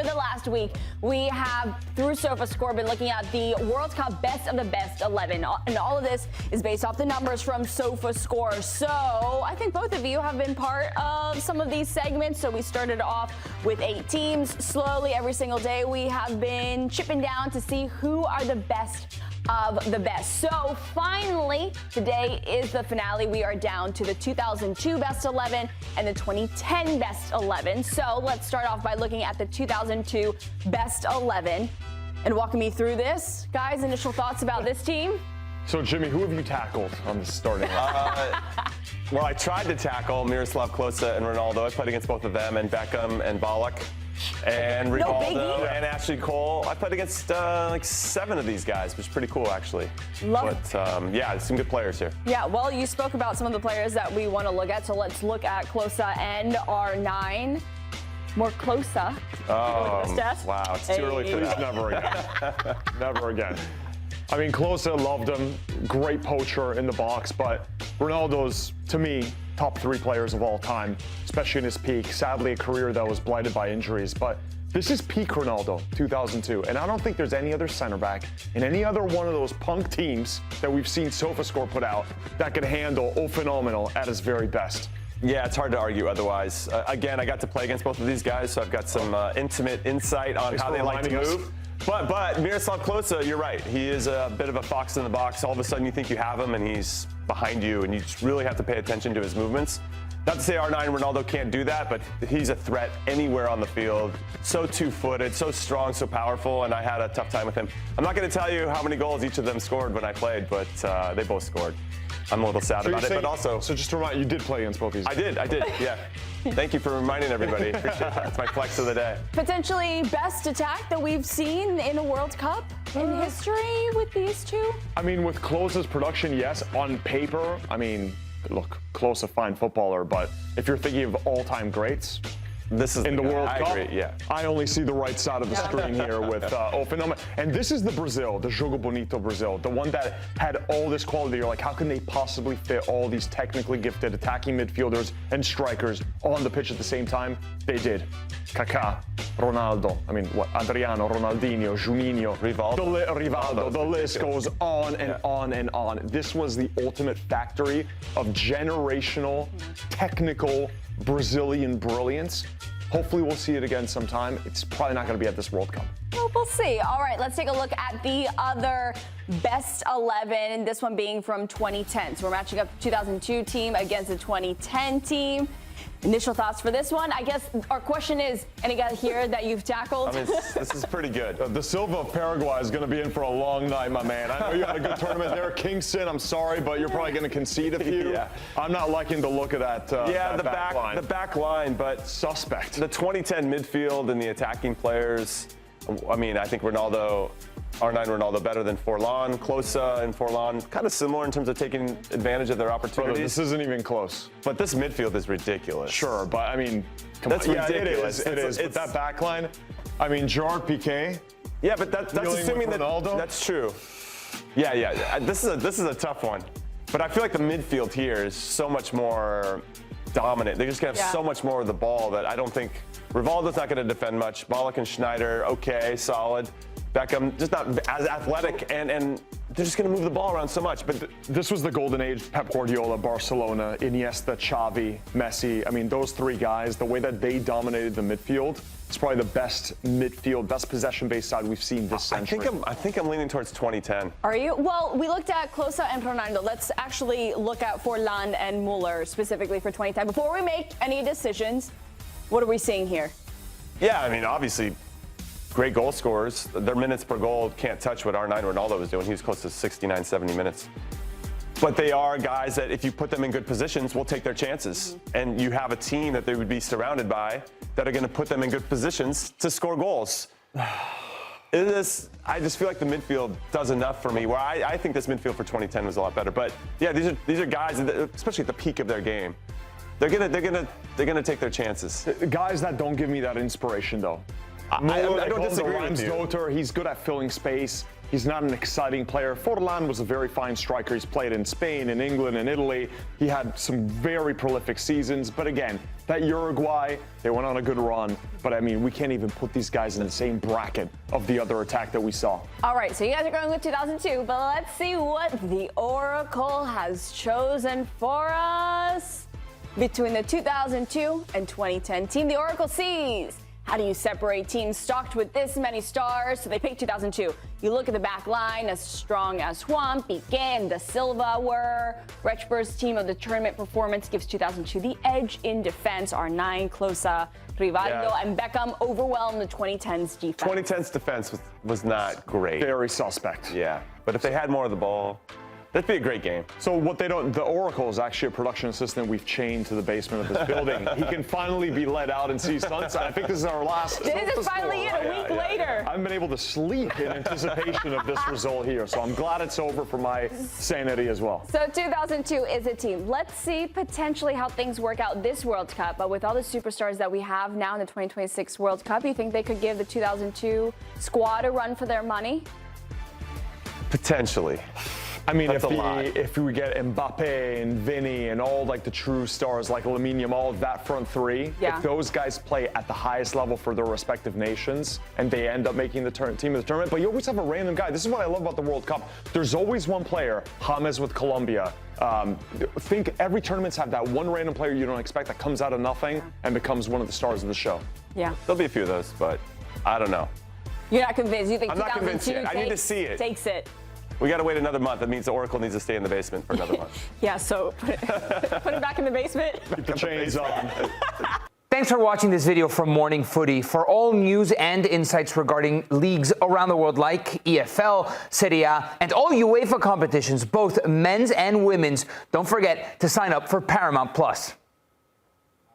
the last week, we have, through SofaScore, been looking at the World Cup best of the best 11. And all of this is based off the numbers from SofaScore. So I think both of you have been part of some of these segments. So we started off with 8 teams. Slowly, every single day, we have been chipping down to see who are the best of the best. So finally, today is the finale. We are down to the 2002 best 11 and the 2010 best 11. So let's start off by looking at the 2002 best 11 and walking me through this. Guys, initial thoughts about this team? So Jimmy, who have you tackled on the starting line? Well, I tried to tackle Miroslav Klose and Ronaldo. I played against both of them, and Beckham and Ballack. And Rivaldo and Ashley Cole. I played against like 7 of these guys, which is pretty cool, actually. Yeah, there's some good players here. Yeah, well, you spoke about some of the players that we want to look at, so let's look at Klose and R9. More Klose. Oh, wow, it's too early for that. Never again. Never again. I mean, Klose, loved him. Great poacher in the box, but Ronaldo's, to me, top 3 players of all time, especially in his peak. Sadly, a career that was blighted by injuries, but this is peak Ronaldo, 2002. And I don't think there's any other center back in any other one of those punk teams that we've seen SofaScore put out that could handle O Phenomenal at his very best. Yeah, it's hard to argue otherwise. Again, I got to play against both of these guys, so I've got some intimate insight on how they like to move. But Miroslav Klose, you're right. He is a bit of a fox in the box. All of a sudden you think you have him and he's behind you, and you just really have to pay attention to his movements. Not to say R9 Ronaldo can't do that, but he's a threat anywhere on the field. So two-footed, so strong, so powerful, and I had a tough time with him. I'm not going to tell you how many goals each of them scored when I played, but they both scored. I'm a little sad about it, but also... So just to remind you, did play against both these. I did, yeah. Thank you for reminding everybody. Appreciate that. It's my flex of the day. Potentially best attack that we've seen in a World Cup in history with these two? I mean, with Klose's production, yes. On paper, I mean, look, Klose, a fine footballer, but if you're thinking of all-time greats, this is in the World Cup. I agree, yeah. I only see the right side of the screen here with O Phenomenal. And this is the Brazil, the Jogo Bonito Brazil, the one that had all this quality. You're like, how can they possibly fit all these technically gifted attacking midfielders and strikers on the pitch at the same time? They did. Kaká, Ronaldo, I mean, what? Adriano, Ronaldinho, Juninho, Rivaldo. The list goes on and on and on. This was the ultimate factory of generational, technical Brazilian brilliance. Hopefully we'll see it again sometime. It's probably not going to be at this World Cup. Well, we'll see. All right, let's take a look at the other best 11, this one being from 2010. So we're matching up the 2002 team against the 2010 team. Initial thoughts for this one? I guess our question is, any guy here that you've tackled? I mean, this is pretty good. The Silva of Paraguay is going to be in for a long night, my man. I know you had a good tournament there. Kingston, I'm sorry, but you're probably going to concede a few. Yeah. I'm not liking the look of that, that the back line, but suspect. The 2010 midfield and the attacking players, I mean, I think Ronaldo, R9 Ronaldo better than Forlán. Klose and Forlán kind of similar in terms of taking advantage of their opportunities. Brother, this isn't even close. But this midfield is ridiculous. Sure, but I mean, that's ridiculous. It is. But that back line, I mean, Gerard Piqué. Yeah, but that's assuming that Ronaldo? That's true. Yeah. This is a tough one. But I feel like the midfield here is so much more dominant. They're just going to have so much more of the ball that I don't think Rivaldo's not going to defend much. Ballack and Schneider, okay, solid. Beckham, just not as athletic, and they're just going to move the ball around so much. But this was the golden age. Pep Guardiola, Barcelona, Iniesta, Xavi, Messi. I mean, those 3 guys, the way that they dominated the midfield, it's probably the best midfield, best possession-based side we've seen this century. I think I'm leaning towards 2010. Are you? Well, we looked at Klose and Ronaldo. Let's actually look at Forlán and Müller specifically for 2010. Before we make any decisions, what are we seeing here? Yeah, I mean, obviously, great goal scorers. Their minutes per goal can't touch what R9 Ronaldo was doing. He was close to 69, 70 minutes. But they are guys that if you put them in good positions, will take their chances. And you have a team that they would be surrounded by that are going to put them in good positions to score goals. I just feel like the midfield does enough for me, where I think this midfield for 2010 was a lot better. But yeah, these are guys, especially at the peak of their game, they're gonna take their chances. Guys that don't give me that inspiration, though. I don't disagree with you. He's good at filling space. He's not an exciting player. Forlán was a very fine striker. He's played in Spain, in England, in Italy. He had some very prolific seasons. But again, that Uruguay, they went on a good run. But I mean, we can't even put these guys in the same bracket of the other attack that we saw. All right, so you guys are going with 2002, but let's see what the Oracle has chosen for us. Between the 2002 and 2010 team, the Oracle sees. How do you separate teams stocked with this many stars? So they picked 2002. You look at the back line, as strong as Juan, Piqué, and Da Silva were. Rechberg's team of the tournament performance gives 2002 the edge in defense. R9, Klose, Rivaldo, and Beckham overwhelmed the 2010s defense. 2010's defense was not great. Very suspect. Yeah, but if they had more of the ball, that'd be a great game. So what they don't, the Oracle is actually a production assistant we've chained to the basement of this building. He can finally be let out and see sunset. I think this is our last. This is finally it, a week later. I haven't been able to sleep in anticipation of this result here, so I'm glad it's over for my sanity as well. So 2002 is a team. Let's see potentially how things work out this World Cup, but with all the superstars that we have now in the 2026 World Cup, you think they could give the 2002 squad a run for their money? Potentially. I mean, That's if we get Mbappe and Vinny and all like the true stars like Lamine Yamal, that front three, if those guys play at the highest level for their respective nations and they end up making the team of the tournament, but you always have a random guy. This is what I love about the World Cup. There's always one player, James with Colombia. Think every tournament's have that one random player you don't expect that comes out of nothing and becomes one of the stars of the show. Yeah. There'll be a few of those, but I don't know. You're not convinced? You think I'm not convinced yet. I need to see it. Takes it. We got to wait another month. That means the Oracle needs to stay in the basement for another month. Yeah, so put it back in the basement. Keep the chains on. Thanks for watching this video from Morning Footy. For all news and insights regarding leagues around the world like EFL, Serie A, and all UEFA competitions, both men's and women's, don't forget to sign up for Paramount+.